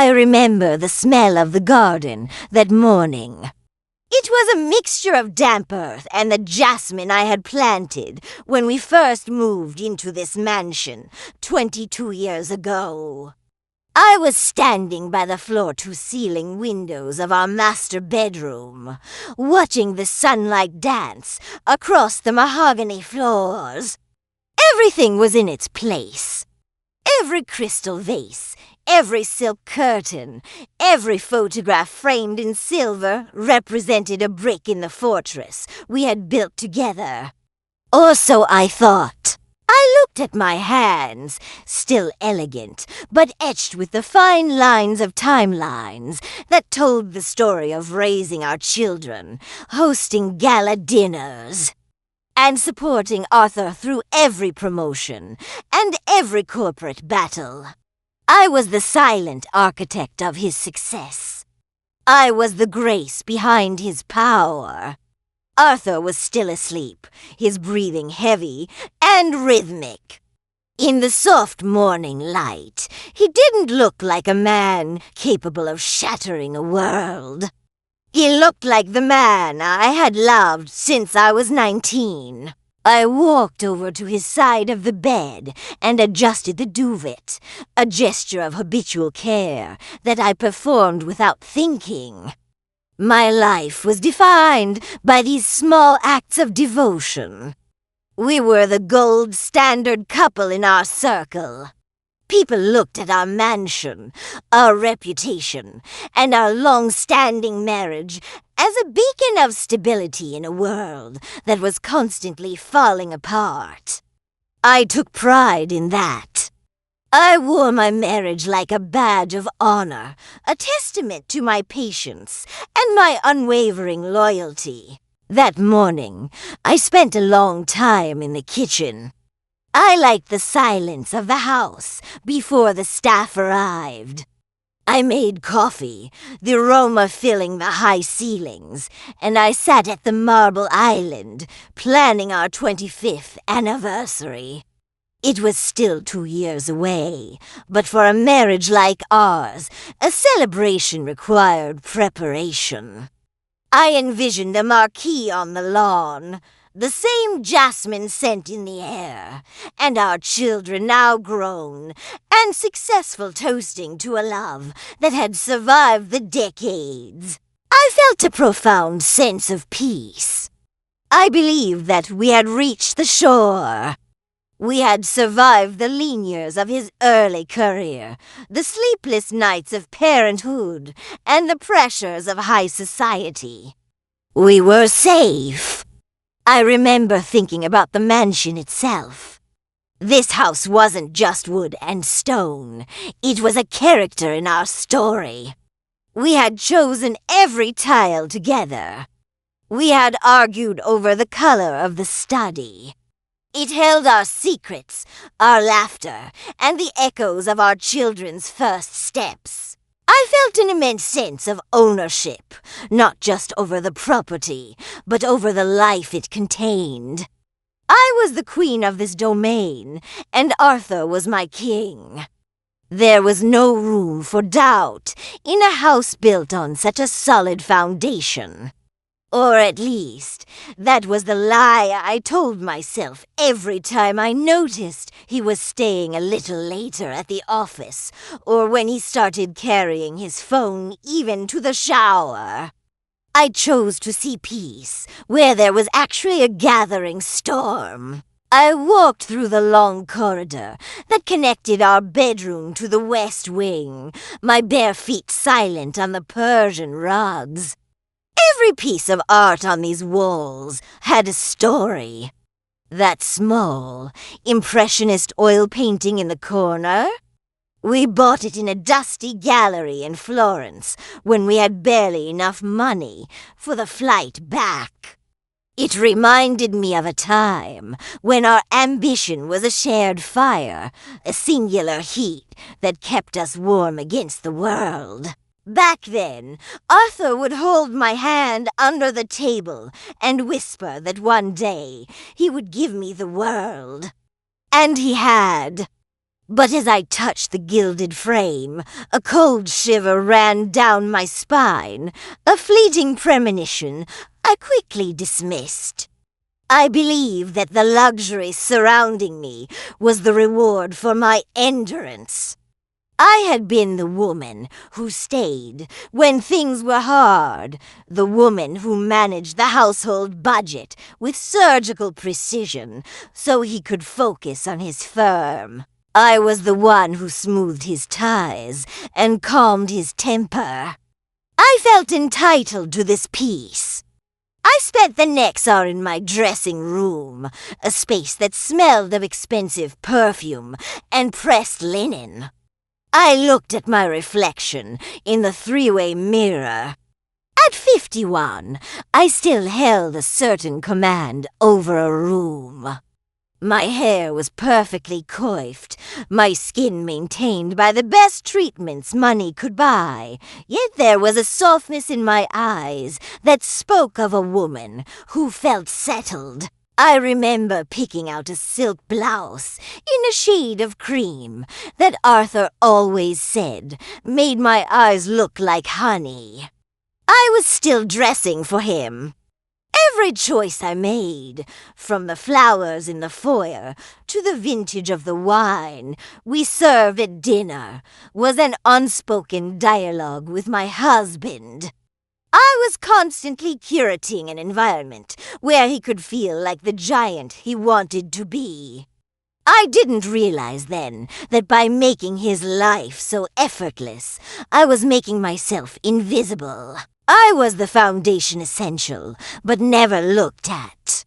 I remember the smell of the garden that morning. It was a mixture of damp earth and the jasmine I had planted when we first moved into this mansion 22 years ago. I was standing by the floor-to-ceiling windows of our master bedroom, watching the sunlight dance across the mahogany floors. Everything was in its place. Every crystal vase, every silk curtain, every photograph framed in silver represented a brick in the fortress we had built together. Or so I thought. I looked at my hands, still elegant, but etched with the fine lines of timelines that told the story of raising our children, hosting gala dinners, and supporting Arthur through every promotion and every corporate battle. I was the silent architect of his success. I was the grace behind his power. Arthur was still asleep, his breathing heavy and rhythmic. In the soft morning light, he didn't look like a man capable of shattering a world. He looked like the man I had loved since I was 19. I walked over to his side of the bed and adjusted the duvet, a gesture of habitual care that I performed without thinking. My life was defined by these small acts of devotion. We were the gold standard couple in our circle. People looked at our mansion, our reputation, and our long-standing marriage as a beacon of stability in a world that was constantly falling apart. I took pride in that. I wore my marriage like a badge of honor, a testament to my patience and my unwavering loyalty. That morning, I spent a long time in the kitchen. I liked the silence of the house before the staff arrived. I made coffee, the aroma filling the high ceilings, and I sat at the marble island, planning our 25th anniversary. It was still 2 years away, but for a marriage like ours, a celebration required preparation. I envisioned a marquee on the lawn, the same jasmine scent in the air, and our children now grown and successful toasting to a love that had survived the decades. I felt a profound sense of peace. I believed that we had reached the shore. We had survived the lean years of his early career, the sleepless nights of parenthood, and the pressures of high society. We were safe. I remember thinking about the mansion itself. This house wasn't just wood and stone. It was a character in our story. We had chosen every tile together. We had argued over the color of the study. It held our secrets, our laughter, and the echoes of our children's first steps. I felt an immense sense of ownership, not just over the property, but over the life it contained. I was the queen of this domain, and Arthur was my king. There was no room for doubt in a house built on such a solid foundation. Or at least, that was the lie I told myself every time I noticed he was staying a little later at the office, or when he started carrying his phone even to the shower. I chose to see peace where there was actually a gathering storm. I walked through the long corridor that connected our bedroom to the west wing, my bare feet silent on the Persian rugs. Every piece of art on these walls had a story. That small, impressionist oil painting in the corner? We bought it in a dusty gallery in Florence when we had barely enough money for the flight back. It reminded me of a time when our ambition was a shared fire, a singular heat that kept us warm against the world. Back then, Arthur would hold my hand under the table and whisper that one day he would give me the world. And he had. But as I touched the gilded frame, a cold shiver ran down my spine, a fleeting premonition I quickly dismissed. I believed that the luxury surrounding me was the reward for my endurance. I had been the woman who stayed when things were hard, the woman who managed the household budget with surgical precision so he could focus on his firm. I was the one who smoothed his ties and calmed his temper. I felt entitled to this peace. I spent the next hour in my dressing room, a space that smelled of expensive perfume and pressed linen. I looked at my reflection in the three-way mirror. At 51, I still held a certain command over a room. My hair was perfectly coiffed, my skin maintained by the best treatments money could buy, yet there was a softness in my eyes that spoke of a woman who felt settled. I remember picking out a silk blouse in a shade of cream that Arthur always said made my eyes look like honey. I was still dressing for him. Every choice I made, from the flowers in the foyer to the vintage of the wine we served at dinner, was an unspoken dialogue with my husband. I was constantly curating an environment where he could feel like the giant he wanted to be. I didn't realize then that by making his life so effortless, I was making myself invisible. I was the foundation essential, but never looked at.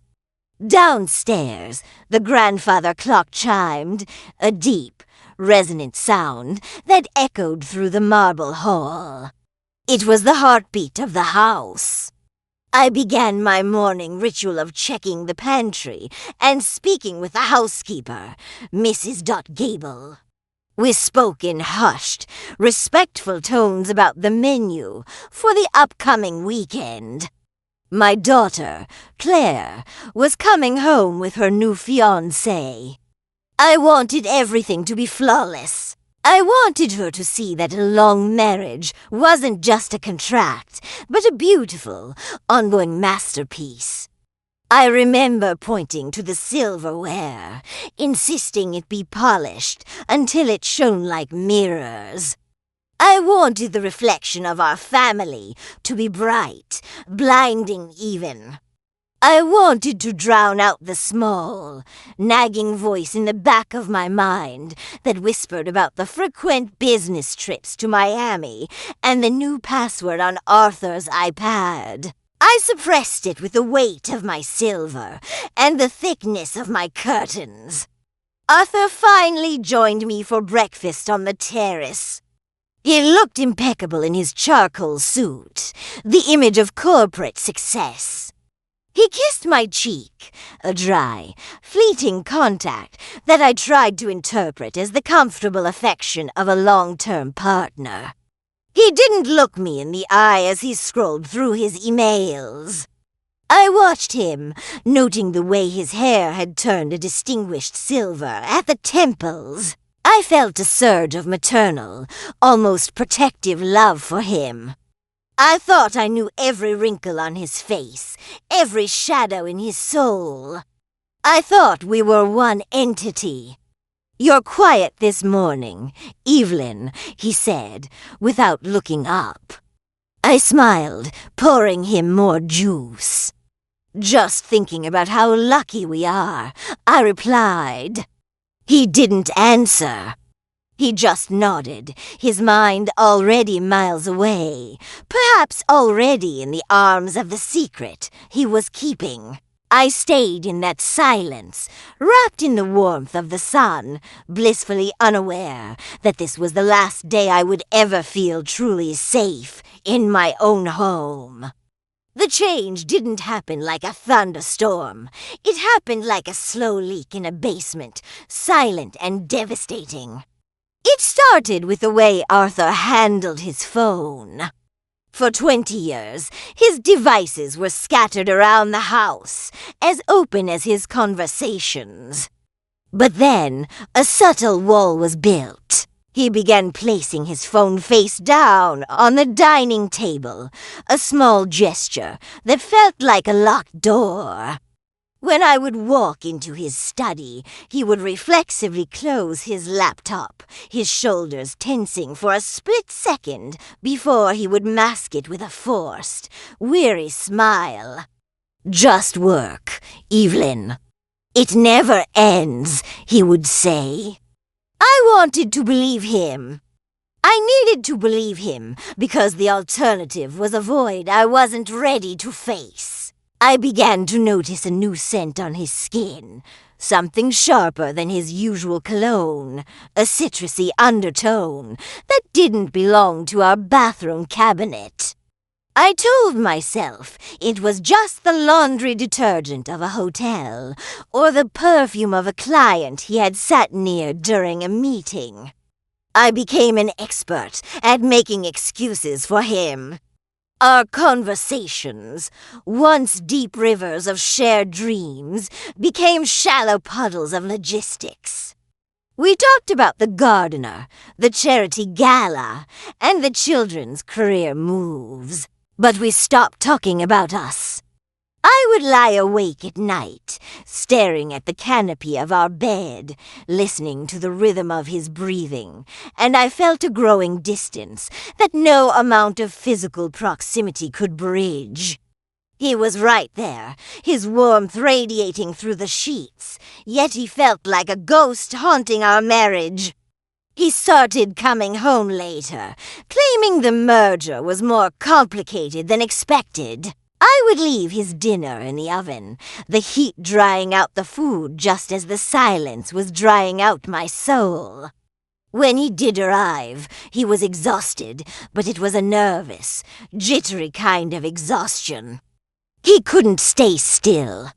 Downstairs, the grandfather clock chimed, a deep, resonant sound that echoed through the marble hall. It was the heartbeat of the house. I began my morning ritual of checking the pantry and speaking with the housekeeper, Mrs. Gable. We spoke in hushed, respectful tones about the menu for the upcoming weekend. My daughter, Claire, was coming home with her new fiancé. I wanted everything to be flawless. I wanted her to see that a long marriage wasn't just a contract, but a beautiful, ongoing masterpiece. I remember pointing to the silverware, insisting it be polished until it shone like mirrors. I wanted the reflection of our family to be bright, blinding even. I wanted to drown out the small, nagging voice in the back of my mind that whispered about the frequent business trips to Miami and the new password on Arthur's iPad. I suppressed it with the weight of my silver and the thickness of my curtains. Arthur finally joined me for breakfast on the terrace. He looked impeccable in his charcoal suit, the image of corporate success. He kissed my cheek, a dry, fleeting contact that I tried to interpret as the comfortable affection of a long-term partner. He didn't look me in the eye as he scrolled through his emails. I watched him, noting the way his hair had turned a distinguished silver at the temples. I felt a surge of maternal, almost protective love for him. I thought I knew every wrinkle on his face, every shadow in his soul. I thought we were one entity. "You're quiet this morning, Evelyn," he said, without looking up. I smiled, pouring him more juice. "Just thinking about how lucky we are," I replied. He didn't answer. He just nodded, his mind already miles away, perhaps already in the arms of the secret he was keeping. I stayed in that silence, wrapped in the warmth of the sun, blissfully unaware that this was the last day I would ever feel truly safe in my own home. The change didn't happen like a thunderstorm. It happened like a slow leak in a basement, silent and devastating. It started with the way Arthur handled his phone. For 20 years, his devices were scattered around the house, as open as his conversations. But then, a subtle wall was built. He began placing his phone face down on the dining table, a small gesture that felt like a locked door. When I would walk into his study, he would reflexively close his laptop, his shoulders tensing for a split second before he would mask it with a forced, weary smile. "Just work, Evelyn. It never ends," he would say. I wanted to believe him. I needed to believe him because the alternative was a void I wasn't ready to face. I began to notice a new scent on his skin, something sharper than his usual cologne, a citrusy undertone that didn't belong to our bathroom cabinet. I told myself it was just the laundry detergent of a hotel or the perfume of a client he had sat near during a meeting. I became an expert at making excuses for him. Our conversations, once deep rivers of shared dreams, became shallow puddles of logistics. We talked about the gardener, the charity gala, and the children's career moves. But we stopped talking about us. I would lie awake at night, staring at the canopy of our bed, listening to the rhythm of his breathing, and I felt a growing distance that no amount of physical proximity could bridge. He was right there, his warmth radiating through the sheets, yet he felt like a ghost haunting our marriage. He started coming home later, claiming the merger was more complicated than expected. I would leave his dinner in the oven, the heat drying out the food just as the silence was drying out my soul. When he did arrive, he was exhausted, but it was a nervous, jittery kind of exhaustion. He couldn't stay still.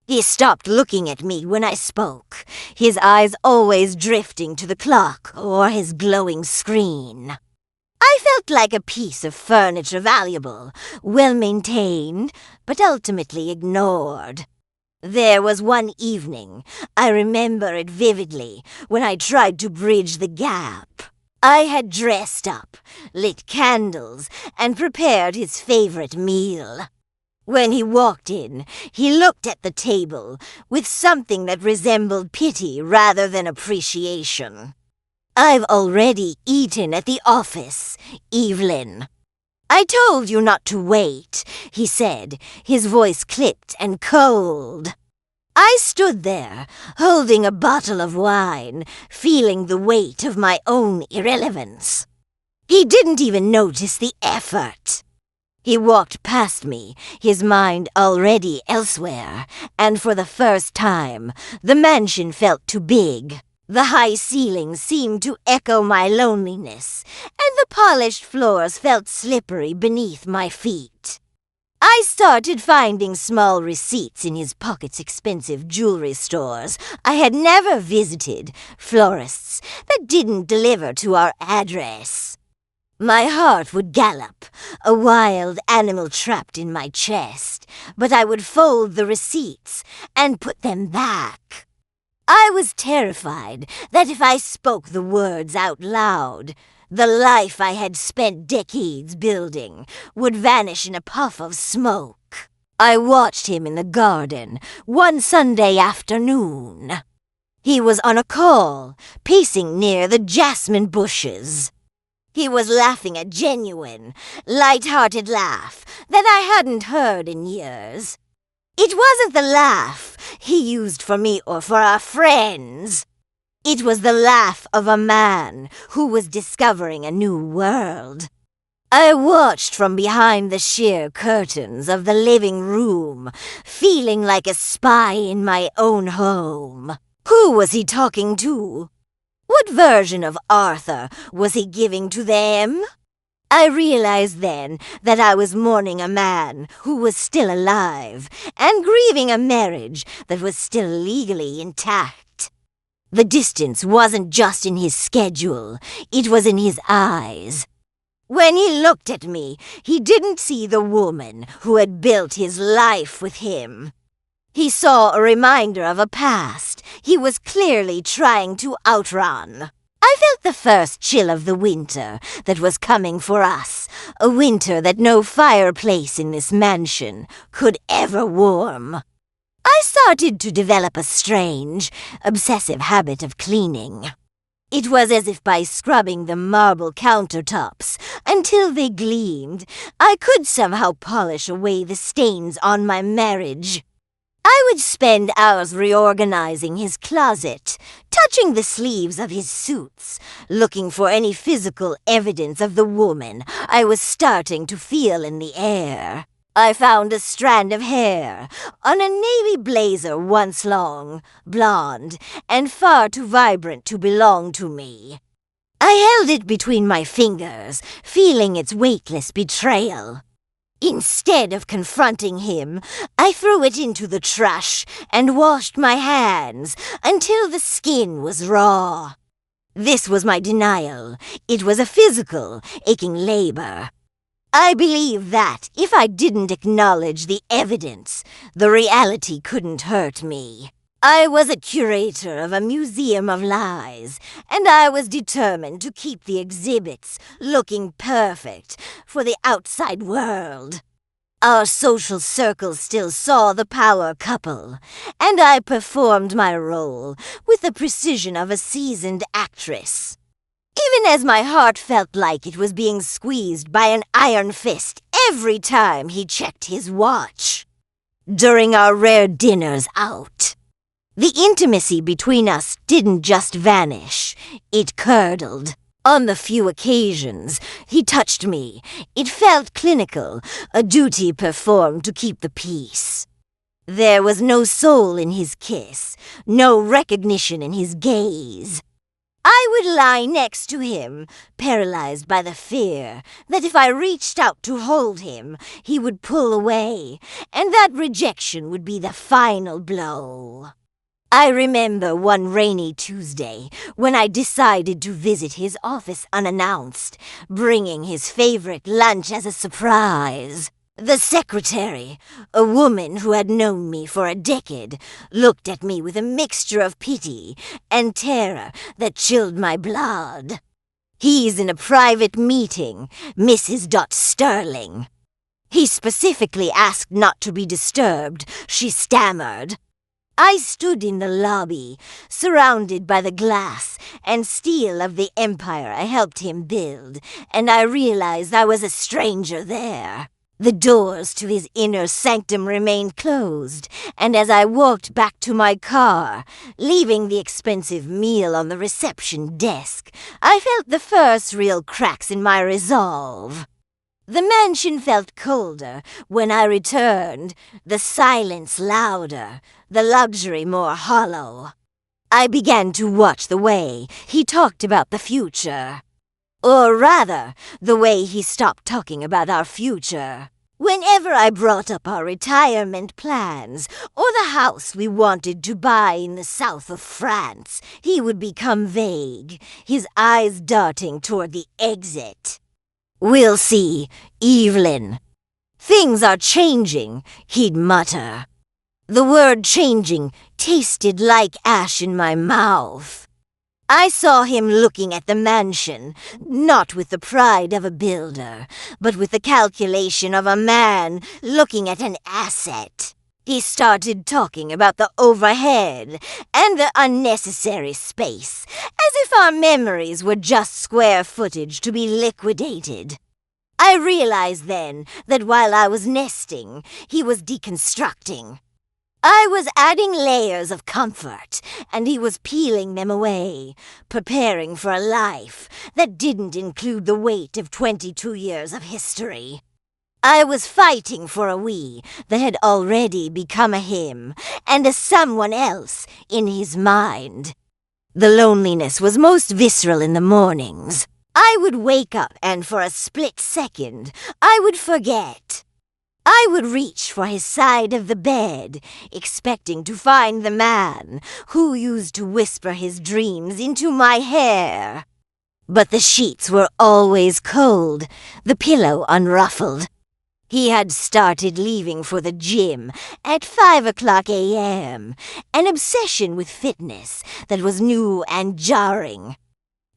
He stopped looking at me when I spoke, his eyes always drifting to the clock or his glowing screen. I felt like a piece of furniture valuable, well-maintained, but ultimately ignored. There was one evening, I remember it vividly, when I tried to bridge the gap. I had dressed up, lit candles, and prepared his favorite meal. When he walked in, he looked at the table with something that resembled pity rather than appreciation. "I've already eaten at the office, Evelyn." "I told you not to wait," he said, his voice clipped and cold. I stood there, holding a bottle of wine, feeling the weight of my own irrelevance. He didn't even notice the effort. He walked past me, his mind already elsewhere, and for the first time, the mansion felt too big. The high ceilings seemed to echo my loneliness, and the polished floors felt slippery beneath my feet. I started finding small receipts in his pocket's expensive jewelry stores I had never visited, florists that didn't deliver to our address. My heart would gallop, a wild animal trapped in my chest, but I would fold the receipts and put them back. I was terrified that if I spoke the words out loud, the life I had spent decades building would vanish in a puff of smoke. I watched him in the garden one Sunday afternoon. He was on a call, pacing near the jasmine bushes. He was laughing a genuine, light-hearted laugh that I hadn't heard in years. It wasn't the laugh he used for me or for our friends. It was the laugh of a man who was discovering a new world. I watched from behind the sheer curtains of the living room, feeling like a spy in my own home. Who was he talking to? What version of Arthur was he giving to them? I realized then that I was mourning a man who was still alive and grieving a marriage that was still legally intact. The distance wasn't just in his schedule, it was in his eyes. When he looked at me, he didn't see the woman who had built his life with him. He saw a reminder of a past He was clearly trying to outrun. I felt the first chill of the winter that was coming for us, a winter that no fireplace in this mansion could ever warm. I started to develop a strange, obsessive habit of cleaning. It was as if by scrubbing the marble countertops until they gleamed, I could somehow polish away the stains on my marriage. I would spend hours reorganizing his closet, touching the sleeves of his suits, looking for any physical evidence of the woman I was starting to feel in the air. I found a strand of hair on a navy blazer once long, blonde, and far too vibrant to belong to me. I held it between my fingers, feeling its weightless betrayal. Instead of confronting him, I threw it into the trash and washed my hands until the skin was raw. This was my denial. It was a physical, aching labor. I believed that if I didn't acknowledge the evidence, the reality couldn't hurt me. I was a curator of a museum of lies, and I was determined to keep the exhibits looking perfect for the outside world. Our social circle still saw the power couple, and I performed my role with the precision of a seasoned actress. Even as my heart felt like it was being squeezed by an iron fist every time he checked his watch. During our rare dinners out, the intimacy between us didn't just vanish, it curdled. On the few occasions he touched me, it felt clinical, a duty performed to keep the peace. There was no soul in his kiss, no recognition in his gaze. I would lie next to him, paralyzed by the fear that if I reached out to hold him, he would pull away, and that rejection would be the final blow. I remember one rainy Tuesday when I decided to visit his office unannounced, bringing his favorite lunch as a surprise. The secretary, a woman who had known me for a decade, looked at me with a mixture of pity and terror that chilled my blood. "He's in a private meeting, Mrs. Sterling." "He specifically asked not to be disturbed," she stammered. I stood in the lobby, surrounded by the glass and steel of the empire I helped him build, and I realized I was a stranger there. The doors to his inner sanctum remained closed, and as I walked back to my car, leaving the expensive meal on the reception desk, I felt the first real cracks in my resolve. The mansion felt colder when I returned, the silence louder, the luxury more hollow. I began to watch the way he talked about the future. Or rather, the way he stopped talking about our future. Whenever I brought up our retirement plans or the house we wanted to buy in the south of France, he would become vague, his eyes darting toward the exit. "We'll see, Evelyn. Things are changing," he'd mutter. The word changing tasted like ash in my mouth. I saw him looking at the mansion, not with the pride of a builder, but with the calculation of a man looking at an asset. He started talking about the overhead and the unnecessary space, as if our memories were just square footage to be liquidated. I realized then that while I was nesting, he was deconstructing. I was adding layers of comfort, and he was peeling them away, preparing for a life that didn't include the weight of 22 years of history. I was fighting for a we that had already become a him, and a someone else in his mind. The loneliness was most visceral in the mornings. I would wake up, and for a split second, I would forget. I would reach for his side of the bed, expecting to find the man who used to whisper his dreams into my hair. But the sheets were always cold, the pillow unruffled. He had started leaving for the gym at 5 o'clock a.m., an obsession with fitness that was new and jarring.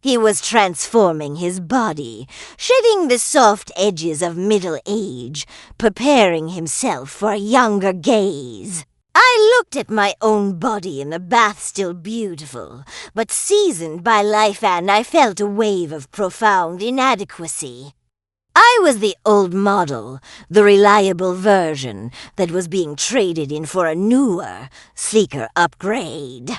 He was transforming his body, shedding the soft edges of middle age, preparing himself for a younger gaze. I looked at my own body in the bath, still beautiful, but seasoned by life, and I felt a wave of profound inadequacy. I was the old model, the reliable version that was being traded in for a newer, sleeker upgrade.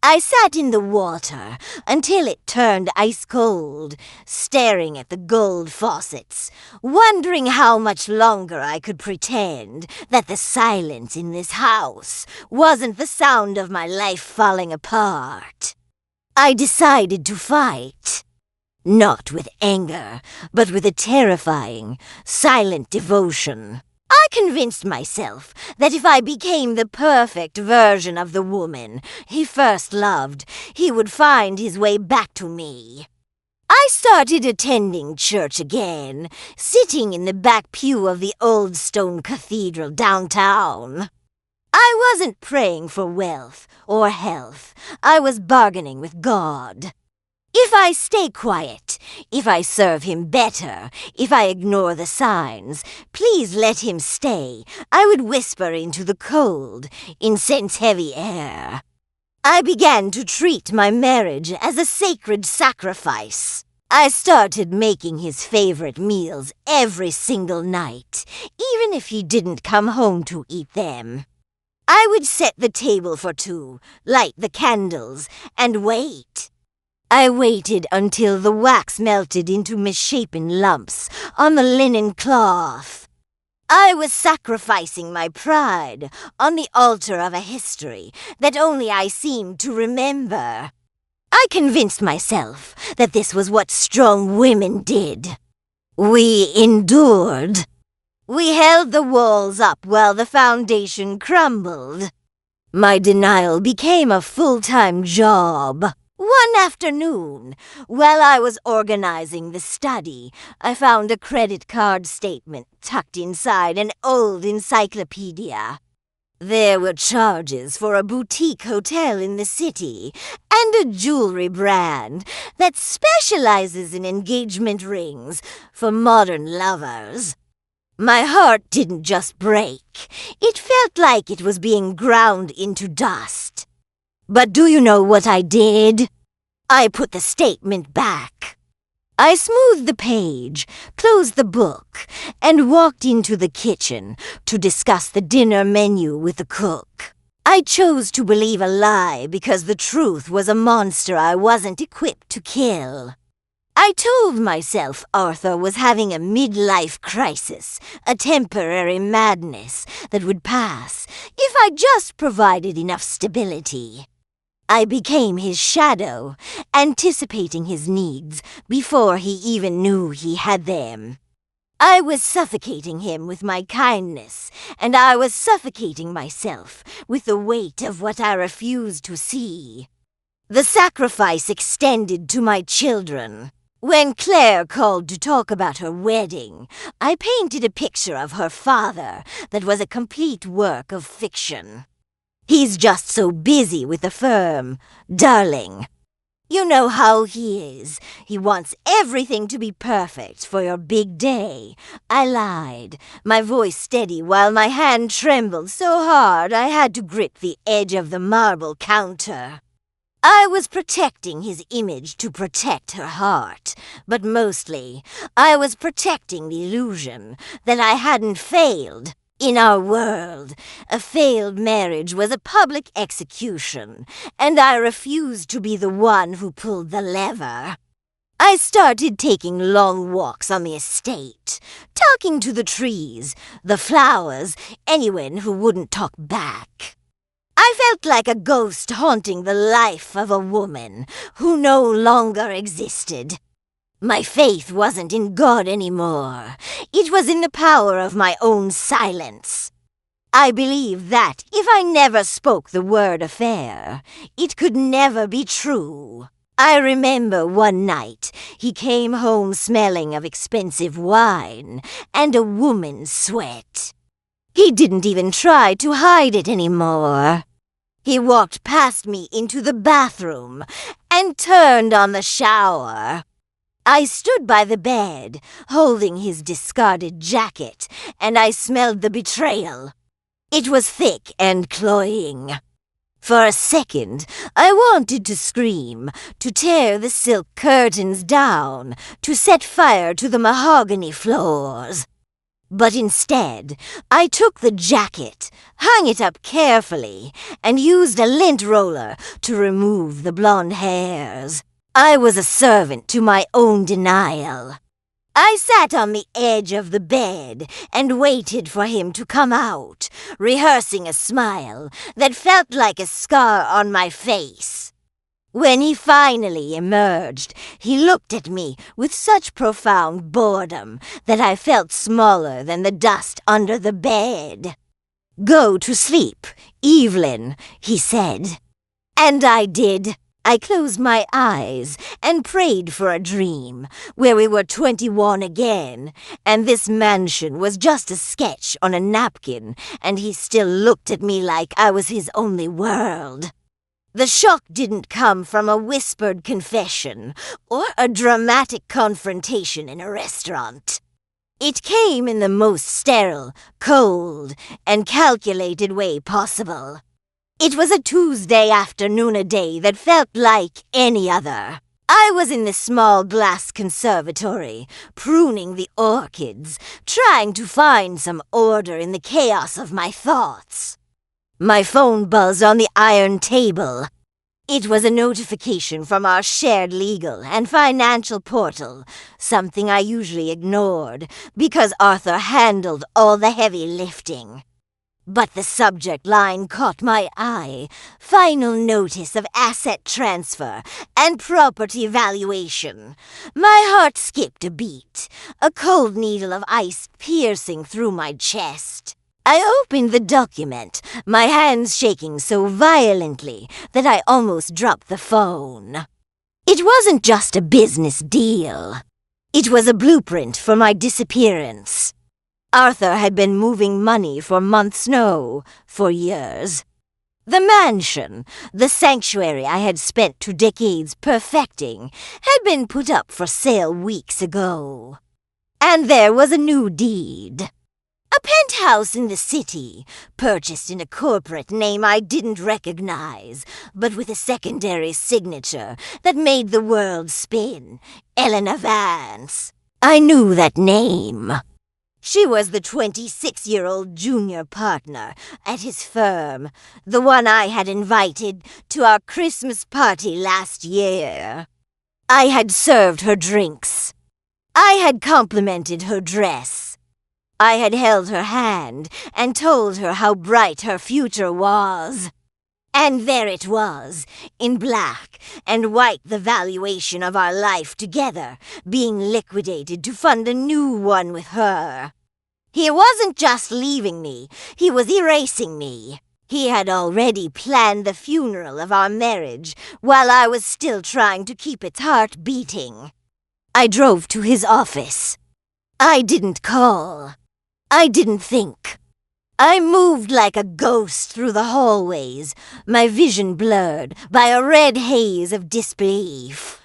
I sat in the water until it turned ice cold, staring at the gold faucets, wondering how much longer I could pretend that the silence in this house wasn't the sound of my life falling apart. I decided to fight. Not with anger, but with a terrifying, silent devotion. I convinced myself that if I became the perfect version of the woman he first loved, he would find his way back to me. I started attending church again, sitting in the back pew of the old stone cathedral downtown. I wasn't praying for wealth or health. I was bargaining with God. If I stay quiet, if I serve him better, if I ignore the signs, please let him stay, I would whisper into the cold, incense-heavy air. I began to treat my marriage as a sacred sacrifice. I started making his favorite meals every single night, even if he didn't come home to eat them. I would set the table for two, light the candles, and wait. I waited until the wax melted into misshapen lumps on the linen cloth. I was sacrificing my pride on the altar of a history that only I seemed to remember. I convinced myself that this was what strong women did. We endured. We held the walls up while the foundation crumbled. My denial became a full-time job. One afternoon, while I was organizing the study, I found a credit card statement tucked inside an old encyclopedia. There were charges for a boutique hotel in the city and a jewelry brand that specializes in engagement rings for modern lovers. My heart didn't just break. It felt like it was being ground into dust. But do you know what I did? I put the statement back. I smoothed the page, closed the book, and walked into the kitchen to discuss the dinner menu with the cook. I chose to believe a lie because the truth was a monster I wasn't equipped to kill. I told myself Arthur was having a midlife crisis, a temporary madness that would pass if I just provided enough stability. I became his shadow, anticipating his needs before he even knew he had them. I was suffocating him with my kindness, and I was suffocating myself with the weight of what I refused to see. The sacrifice extended to my children. When Claire called to talk about her wedding, I painted a picture of her father that was a complete work of fiction. He's just so busy with the firm, darling. You know how he is. He wants everything to be perfect for your big day. I lied, my voice steady while my hand trembled so hard I had to grip the edge of the marble counter. I was protecting his image to protect her heart, but mostly I was protecting the illusion that I hadn't failed. In our world, a failed marriage was a public execution, and I refused to be the one who pulled the lever. I started taking long walks on the estate, talking to the trees, the flowers, anyone who wouldn't talk back. I felt like a ghost haunting the life of a woman who no longer existed. My faith wasn't in God anymore. It was in the power of my own silence. I believed that if I never spoke the word affair, it could never be true. I remember one night he came home smelling of expensive wine and a woman's sweat. He didn't even try to hide it anymore. He walked past me into the bathroom and turned on the shower. I stood by the bed, holding his discarded jacket, and I smelled the betrayal. It was thick and cloying. For a second, I wanted to scream, to tear the silk curtains down, to set fire to the mahogany floors. But instead, I took the jacket, hung it up carefully, and used a lint roller to remove the blonde hairs. I was a servant to my own denial. I sat on the edge of the bed and waited for him to come out, rehearsing a smile that felt like a scar on my face. When he finally emerged, he looked at me with such profound boredom that I felt smaller than the dust under the bed. "Go to sleep, Evelyn," he said. And I did. I closed my eyes and prayed for a dream where we were 21 again, and this mansion was just a sketch on a napkin, and he still looked at me like I was his only world. The shock didn't come from a whispered confession or a dramatic confrontation in a restaurant. It came in the most sterile, cold, and calculated way possible. It was a Tuesday afternoon, a day that felt like any other. I was in the small glass conservatory, pruning the orchids, trying to find some order in the chaos of my thoughts. My phone buzzed on the iron table. It was a notification from our shared legal and financial portal, something I usually ignored because Arthur handled all the heavy lifting. But the subject line caught my eye. Final notice of asset transfer and property valuation. My heart skipped a beat, a cold needle of ice piercing through my chest. I opened the document, my hands shaking so violently that I almost dropped the phone. It wasn't just a business deal. It was a blueprint for my disappearance. Arthur had been moving money for months, no, for years. The mansion, the sanctuary I had spent 2 decades perfecting, had been put up for sale weeks ago. And there was a new deed. A penthouse in the city, purchased in a corporate name I didn't recognize, but with a secondary signature that made the world spin. Eleanor Vance. I knew that name. She was the 26-year-old junior partner at his firm, the one I had invited to our Christmas party last year. I had served her drinks. I had complimented her dress. I had held her hand and told her how bright her future was. And there it was, in black and white, the valuation of our life together, being liquidated to fund a new one with her. He wasn't just leaving me, he was erasing me. He had already planned the funeral of our marriage while I was still trying to keep its heart beating. I drove to his office. I didn't call. I didn't think. I moved like a ghost through the hallways, my vision blurred by a red haze of disbelief.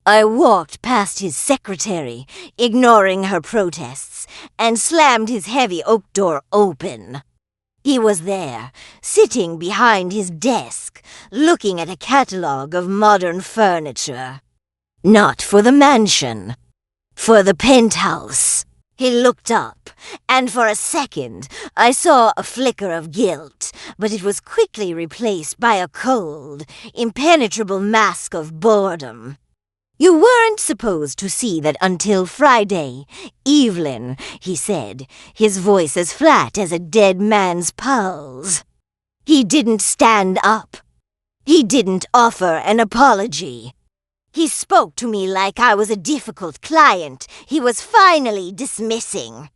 I walked past his secretary, ignoring her protests, and slammed his heavy oak door open. He was there, sitting behind his desk, looking at a catalogue of modern furniture. Not for the mansion, for the penthouse. He looked up, and for a second I saw a flicker of guilt, but it was quickly replaced by a cold, impenetrable mask of boredom. "You weren't supposed to see that until Friday, Evelyn," he said, his voice as flat as a dead man's pulse. He didn't stand up. He didn't offer an apology. He spoke to me like I was a difficult client he was finally dismissing.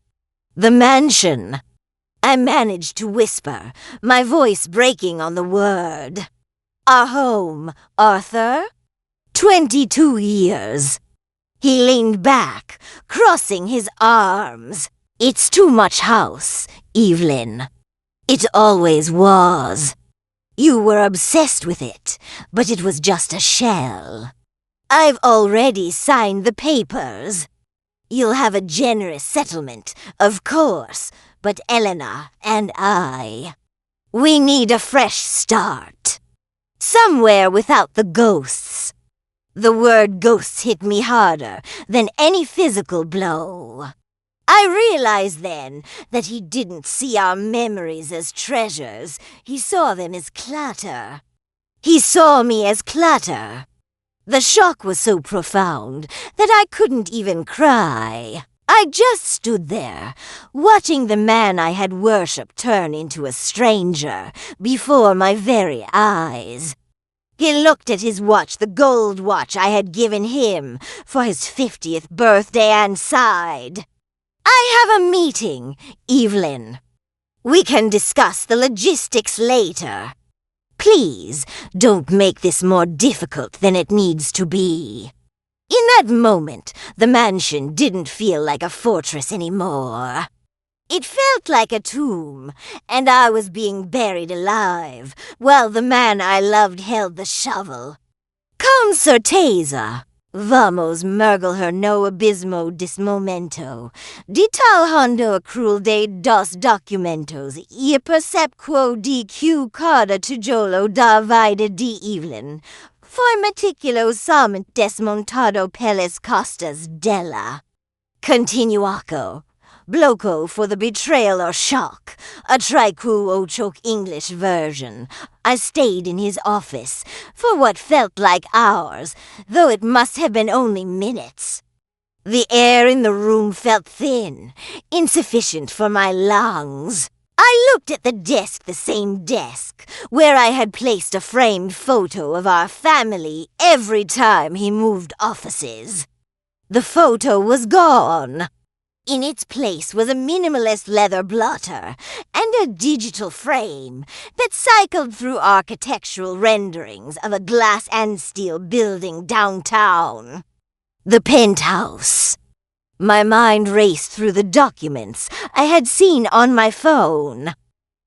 "The mansion," I managed to whisper, my voice breaking on the word. "Our home, Arthur?" 22 years. He leaned back, crossing his arms. It's too much house, Evelyn. It always was. You were obsessed with it, but it was just a shell. I've already signed the papers. You'll have a generous settlement, of course, but Elena and we need a fresh start. Somewhere without the ghosts. The word ghosts hit me harder than any physical blow. I realized then that he didn't see our memories as treasures. He saw them as clutter. He saw me as clutter. The shock was so profound that I couldn't even cry. I just stood there, watching the man I had worshipped turn into a stranger before my very eyes. He looked at his watch, the gold watch I had given him for his 50th birthday, and sighed. I have a meeting, Evelyn. We can discuss the logistics later. Please, don't make this more difficult than it needs to be. In that moment, the mansion didn't feel like a fortress anymore. It felt like a tomb, and I was being buried alive, while the man I loved held the shovel. Con certeza. Vamos mergelher no abismo dis momento. Di tal hondo accrual de dos documentos, e percepquo di q carda tujolo da vida di Evelyn. For meticulo summit desmontado peles costas della. Continuaco. Bloco for the betrayal or shock, a trique ochoke English version. I stayed in his office for what felt like hours, though it must have been only minutes. The air in the room felt thin, insufficient for my lungs. I looked at the desk, the same desk, where I had placed a framed photo of our family every time he moved offices. The photo was gone. In its place was a minimalist leather blotter and a digital frame that cycled through architectural renderings of a glass and steel building downtown. The penthouse. My mind raced through the documents I had seen on my phone.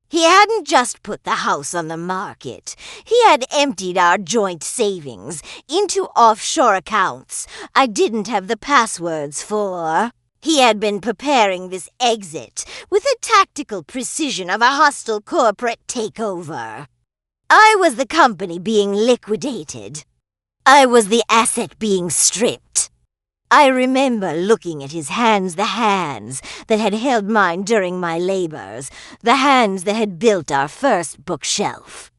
He hadn't just put the house on the market. He had emptied our joint savings into offshore accounts I didn't have the passwords for. He had been preparing this exit with the tactical precision of a hostile corporate takeover. I was the company being liquidated. I was the asset being stripped. I remember looking at his hands, the hands that had held mine during my labors, the hands that had built our first bookshelf.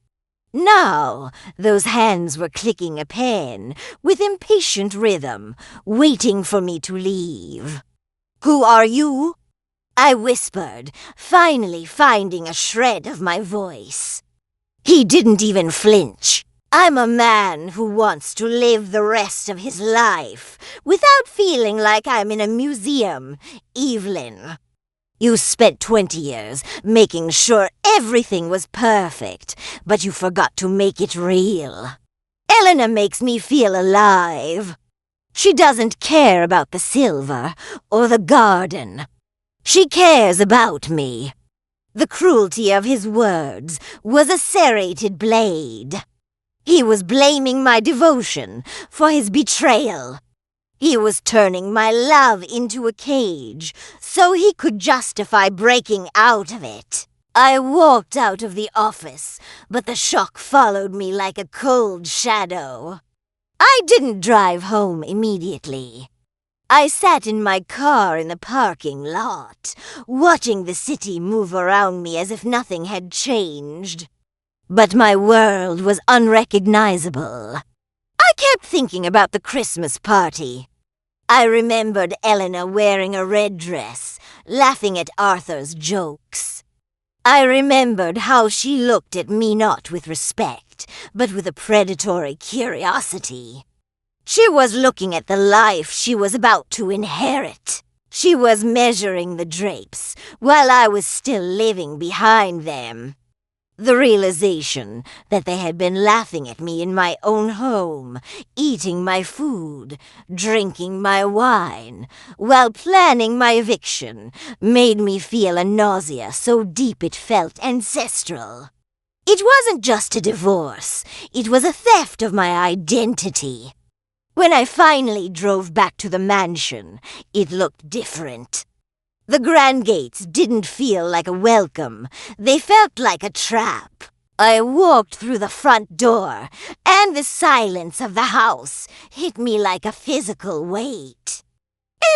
Now, those hands were clicking a pen with impatient rhythm, waiting for me to leave. "Who are you?" I whispered, finally finding a shred of my voice. He didn't even flinch. I'm a man who wants to live the rest of his life without feeling like I'm in a museum, Evelyn. You spent 20 years making sure everything was perfect, but you forgot to make it real. Elena makes me feel alive. She doesn't care about the silver or the garden. She cares about me. The cruelty of his words was a serrated blade. He was blaming my devotion for his betrayal. He was turning my love into a cage so he could justify breaking out of it. I walked out of the office, but the shock followed me like a cold shadow. I didn't drive home immediately. I sat in my car in the parking lot, watching the city move around me as if nothing had changed. But my world was unrecognizable. I kept thinking about the Christmas party. I remembered Elena wearing a red dress, laughing at Arthur's jokes. I remembered how she looked at me not with respect, but with a predatory curiosity. She was looking at the life she was about to inherit. She was measuring the drapes, while I was still living behind them. The realization that they had been laughing at me in my own home, eating my food, drinking my wine, while planning my eviction, made me feel a nausea so deep it felt ancestral. It wasn't just a divorce, it was a theft of my identity. When I finally drove back to the mansion, it looked different. The grand gates didn't feel like a welcome. They felt like a trap. I walked through the front door, and the silence of the house hit me like a physical weight.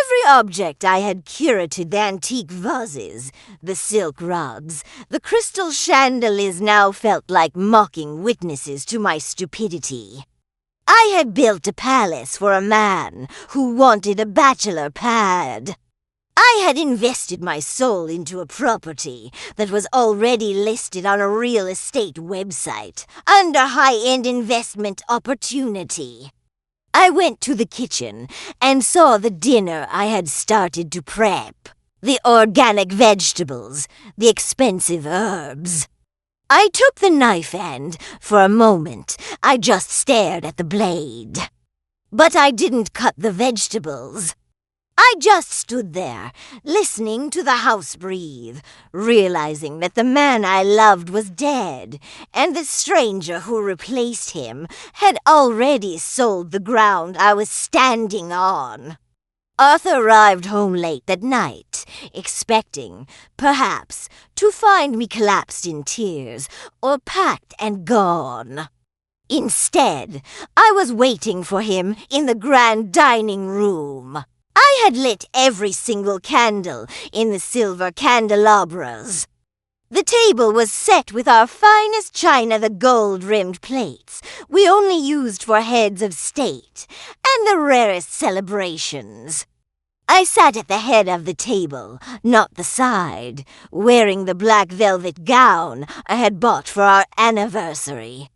Every object I had curated, the antique vases, the silk rugs, the crystal chandeliers now felt like mocking witnesses to my stupidity. I had built a palace for a man who wanted a bachelor pad. I had invested my soul into a property that was already listed on a real estate website under high-end investment opportunity. I went to the kitchen and saw the dinner I had started to prep. The organic vegetables, the expensive herbs. I took the knife and, for a moment, I just stared at the blade. But I didn't cut the vegetables. I just stood there, listening to the house breathe, realizing that the man I loved was dead, and the stranger who replaced him had already sold the ground I was standing on. Arthur arrived home late that night, expecting, perhaps, to find me collapsed in tears or packed and gone. Instead, I was waiting for him in the grand dining room. I had lit every single candle in the silver candelabras. The table was set with our finest china, the gold-rimmed plates we only used for heads of state, and the rarest celebrations. I sat at the head of the table, not the side, wearing the black velvet gown I had bought for our anniversary.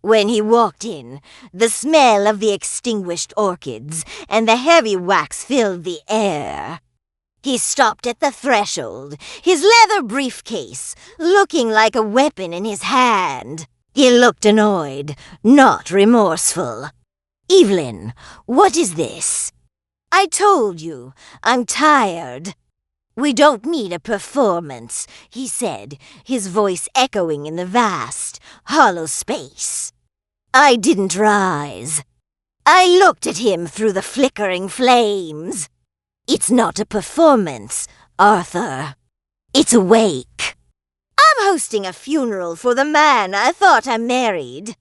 When he walked in, the smell of the extinguished orchids and the heavy wax filled the air. He stopped at the threshold, his leather briefcase looking like a weapon in his hand. He looked annoyed, not remorseful. "Evelyn, what is this?" "I told you, I'm tired." "We don't need a performance," he said, his voice echoing in the vast, hollow space. I didn't rise. I looked at him through the flickering flames. "It's not a performance, Arthur. It's a wake. I'm hosting a funeral for the man I thought I married."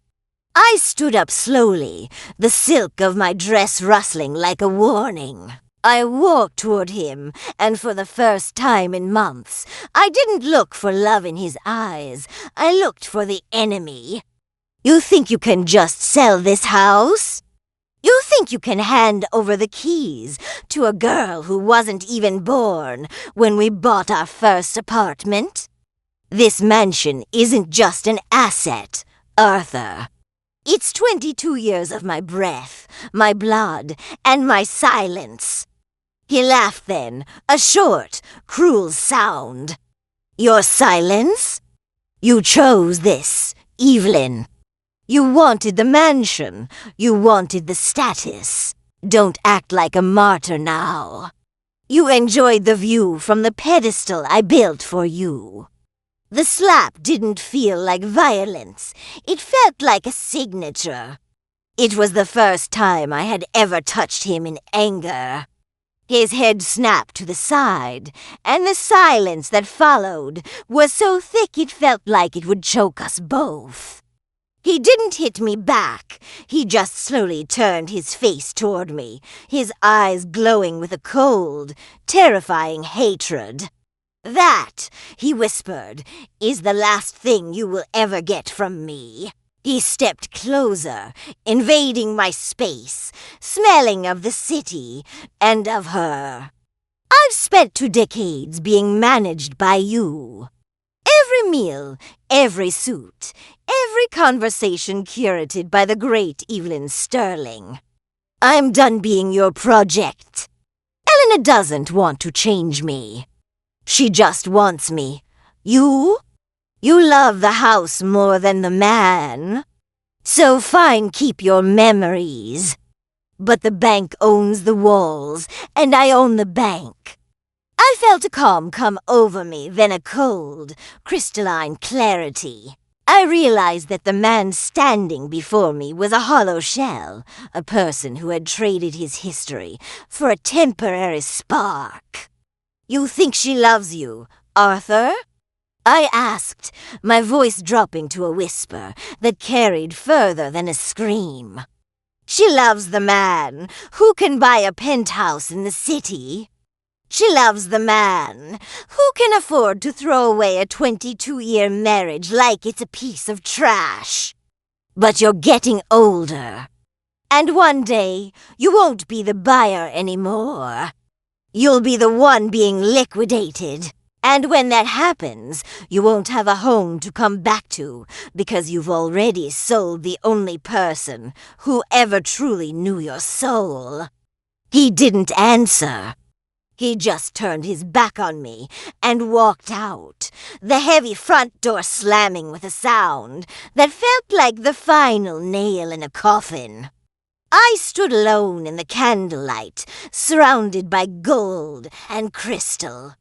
I stood up slowly, the silk of my dress rustling like a warning. I walked toward him, and for the first time in months, I didn't look for love in his eyes. I looked for the enemy. "You think you can just sell this house? You think you can hand over the keys to a girl who wasn't even born when we bought our first apartment? This mansion isn't just an asset, Arthur. It's 22 years of my breath, my blood, and my silence." He laughed then, a short, cruel sound. "Your silence? You chose this, Evelyn. You wanted the mansion. You wanted the status. Don't act like a martyr now. You enjoyed the view from the pedestal I built for you." The slap didn't feel like violence. It felt like a signature. It was the first time I had ever touched him in anger. His head snapped to the side, and the silence that followed was so thick it felt like it would choke us both. He didn't hit me back. He just slowly turned his face toward me, his eyes glowing with a cold, terrifying hatred. "That," he whispered, "is the last thing you will ever get from me." He stepped closer, invading my space, smelling of the city and of her. "I've spent 2 decades being managed by you. Every meal, every suit, every conversation curated by the great Evelyn Sterling. I'm done being your project. Elena doesn't want to change me. She just wants me. You? You love the house more than the man. So fine, keep your memories. But the bank owns the walls, and I own the bank. I felt a calm come over me, then a cold, crystalline clarity. I realized that the man standing before me was a hollow shell, a person who had traded his history for a temporary spark. You think she loves you, Arthur? I asked, my voice dropping to a whisper that carried further than a scream. She loves the man who can buy a penthouse in the city. She loves the man who can afford to throw away a 22-year marriage like it's a piece of trash. But you're getting older. And one day, you won't be the buyer anymore. You'll be the one being liquidated. And when that happens, you won't have a home to come back to because you've already sold the only person who ever truly knew your soul. He didn't answer. He just turned his back on me and walked out, the heavy front door slamming with a sound that felt like the final nail in a coffin. I stood alone in the candlelight, surrounded by gold and crystal.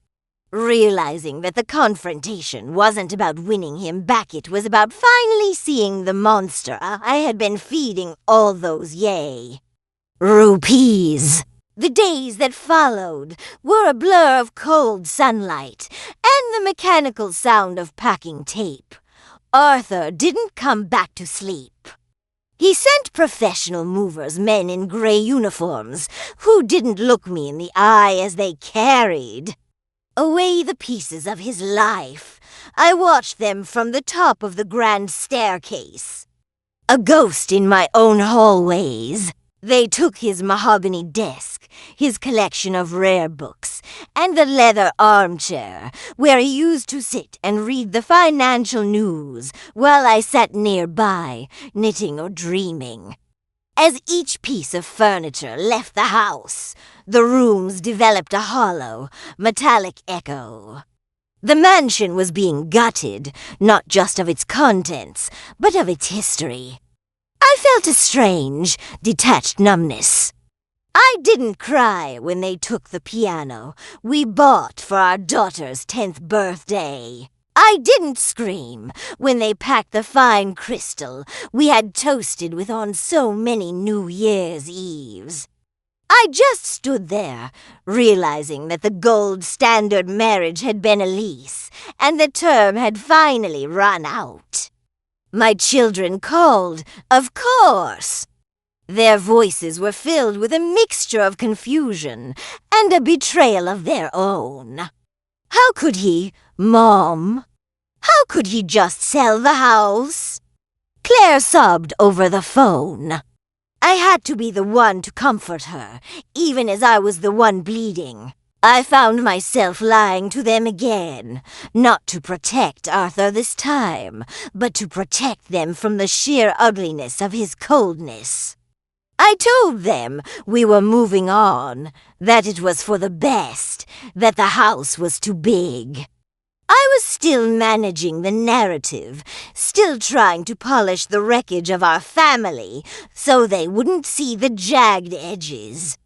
Realizing that the confrontation wasn't about winning him back, it was about finally seeing the monster I had been feeding all those rupees. The days that followed were a blur of cold sunlight and the mechanical sound of packing tape. Arthur didn't come back to sleep. He sent professional movers, men in gray uniforms, who didn't look me in the eye as they carried away the pieces of his life. I watched them from the top of the grand staircase. A ghost in my own hallways. They took his mahogany desk, his collection of rare books, and the leather armchair where he used to sit and read the financial news while I sat nearby, knitting or dreaming. As each piece of furniture left the house, the rooms developed a hollow, metallic echo. The mansion was being gutted, not just of its contents, but of its history. I felt a strange, detached numbness. I didn't cry when they took the piano we bought for our daughter's 10th birthday. I didn't scream when they packed the fine crystal we had toasted with on so many New Year's Eves. I just stood there, realizing that the gold standard marriage had been a lease, and the term had finally run out. My children called, of course. Their voices were filled with a mixture of confusion and a betrayal of their own. How could he, Mom? How could he just sell the house? Claire sobbed over the phone. I had to be the one to comfort her, even as I was the one bleeding. I found myself lying to them again, not to protect Arthur this time, but to protect them from the sheer ugliness of his coldness. I told them we were moving on, that it was for the best, that the house was too big. I was still managing the narrative, still trying to polish the wreckage of our family so they wouldn't see the jagged edges.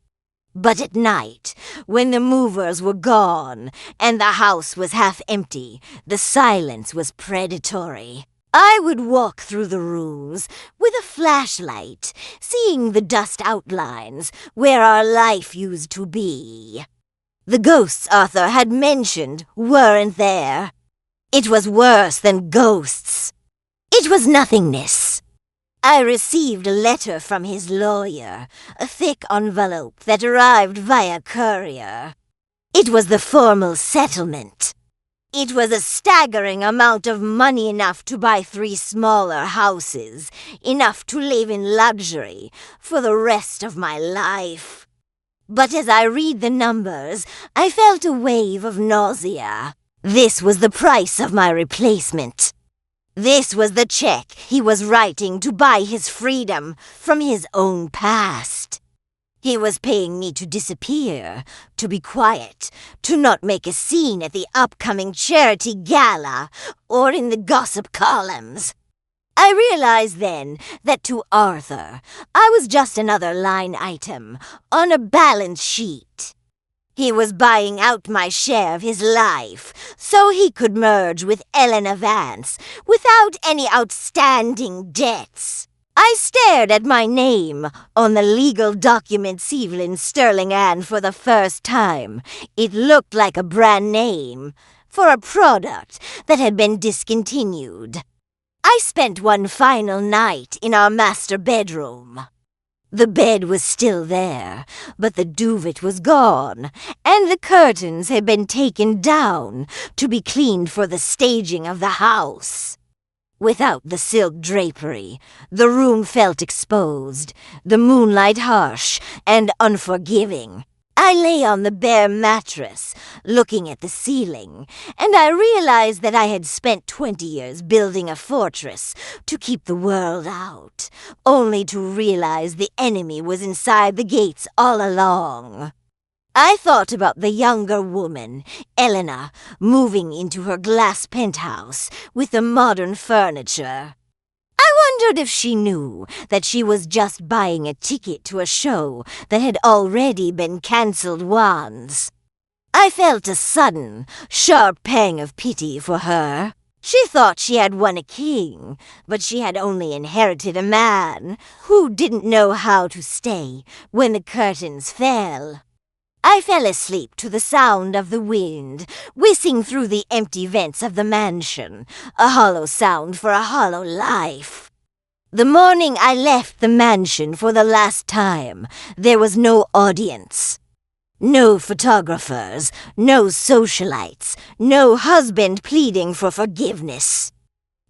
But at night, when the movers were gone and the house was half empty, the silence was predatory. I would walk through the rooms with a flashlight, seeing the dust outlines where our life used to be. The ghosts Arthur had mentioned weren't there. It was worse than ghosts. It was nothingness. I received a letter from his lawyer, a thick envelope that arrived via courier. It was the formal settlement. It was a staggering amount of money, enough to buy 3 smaller houses, enough to live in luxury for the rest of my life. But as I read the numbers, I felt a wave of nausea. This was the price of my replacement. This was the check he was writing to buy his freedom from his own past. He was paying me to disappear, to be quiet, to not make a scene at the upcoming charity gala or in the gossip columns. I realized then that to Arthur, I was just another line item on a balance sheet. He was buying out my share of his life so he could merge with Elena Vance without any outstanding debts. I stared at my name on the legal documents Evelyn Sterling Ann for the first time. It looked like a brand name for a product that had been discontinued. I spent one final night in our master bedroom. The bed was still there, but the duvet was gone, and the curtains had been taken down to be cleaned for the staging of the house. Without the silk drapery, the room felt exposed, the moonlight harsh and unforgiving. I lay on the bare mattress, looking at the ceiling, and I realized that I had spent 20 years building a fortress to keep the world out, only to realize the enemy was inside the gates all along. I thought about the younger woman, Elena, moving into her glass penthouse with the modern furniture. I wondered if she knew that she was just buying a ticket to a show that had already been cancelled once. I felt a sudden, sharp pang of pity for her. She thought she had won a king, but she had only inherited a man who didn't know how to stay when the curtains fell. I fell asleep to the sound of the wind whizzing through the empty vents of the mansion, a hollow sound for a hollow life. The morning I left the mansion for the last time, there was no audience. No photographers, no socialites, no husband pleading for forgiveness.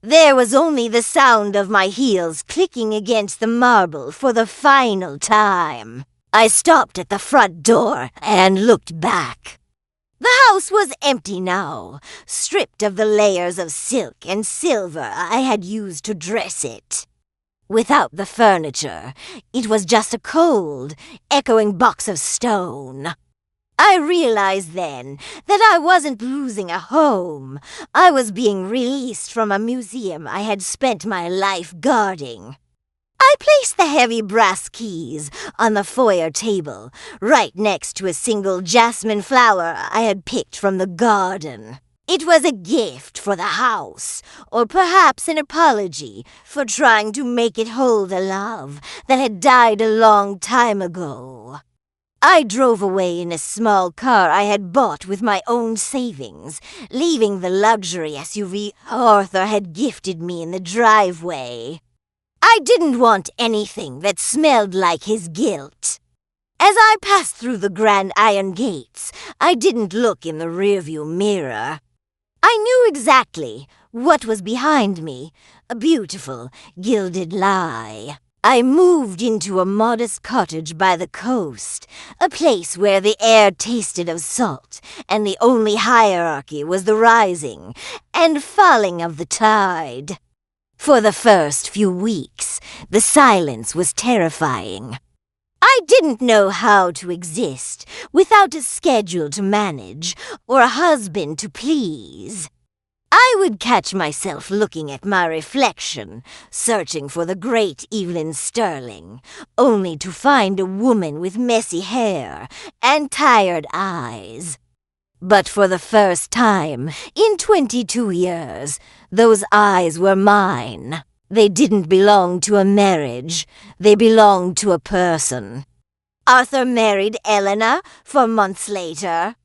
There was only the sound of my heels clicking against the marble for the final time. I stopped at the front door and looked back. The house was empty now, stripped of the layers of silk and silver I had used to dress it. Without the furniture, it was just a cold, echoing box of stone. I realized then that I wasn't losing a home. I was being released from a museum I had spent my life guarding. I placed the heavy brass keys on the foyer table, right next to a single jasmine flower I had picked from the garden. It was a gift for the house, or perhaps an apology for trying to make it hold a love that had died a long time ago. I drove away in a small car I had bought with my own savings, leaving the luxury SUV Arthur had gifted me in the driveway. I didn't want anything that smelled like his guilt. As I passed through the grand iron gates, I didn't look in the rearview mirror. I knew exactly what was behind me, a beautiful, gilded lie. I moved into a modest cottage by the coast, a place where the air tasted of salt, and the only hierarchy was the rising and falling of the tide. For the first few weeks, the silence was terrifying. I didn't know how to exist without a schedule to manage or a husband to please. I would catch myself looking at my reflection, searching for the great Evelyn Sterling, only to find a woman with messy hair and tired eyes. But for the first time in 22 years, those eyes were mine. They didn't belong to a marriage. They belonged to a person. Arthur married Elena 4 months later.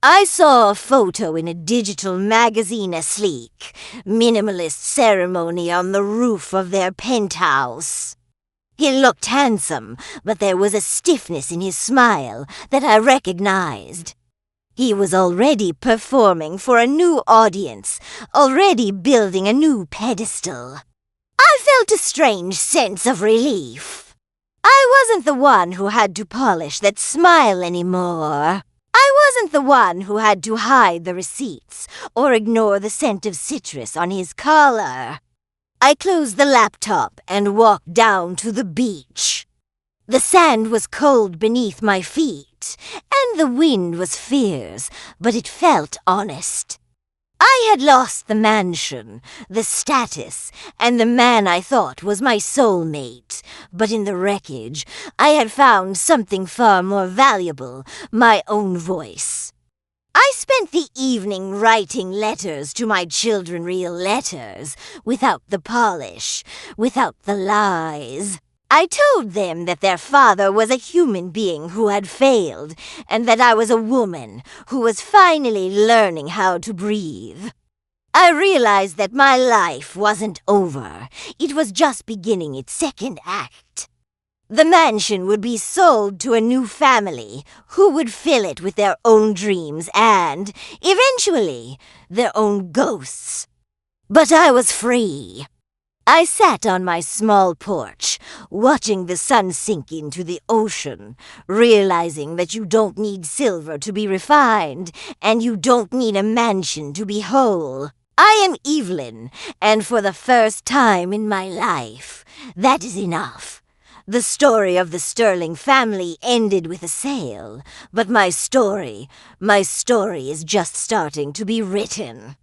I saw a photo in a digital magazine, a sleek, minimalist ceremony on the roof of their penthouse. He looked handsome, but there was a stiffness in his smile that I recognized. He was already performing for a new audience, already building a new pedestal. I felt a strange sense of relief. I wasn't the one who had to polish that smile anymore. I wasn't the one who had to hide the receipts or ignore the scent of citrus on his collar. I closed the laptop and walked down to the beach. The sand was cold beneath my feet, and the wind was fierce, but it felt honest. I had lost the mansion, the status, and the man I thought was my soulmate, but in the wreckage, I had found something far more valuable, my own voice. I spent the evening writing letters to my children, real letters, without the polish, without the lies. I told them that their father was a human being who had failed, and that I was a woman who was finally learning how to breathe. I realized that my life wasn't over. It was just beginning its second act. The mansion would be sold to a new family who would fill it with their own dreams and, eventually, their own ghosts. But I was free. I sat on my small porch, watching the sun sink into the ocean, realizing that you don't need silver to be refined, and you don't need a mansion to be whole. I am Evelyn, and for the first time in my life, that is enough. The story of the Sterling family ended with a sale, but my story is just starting to be written.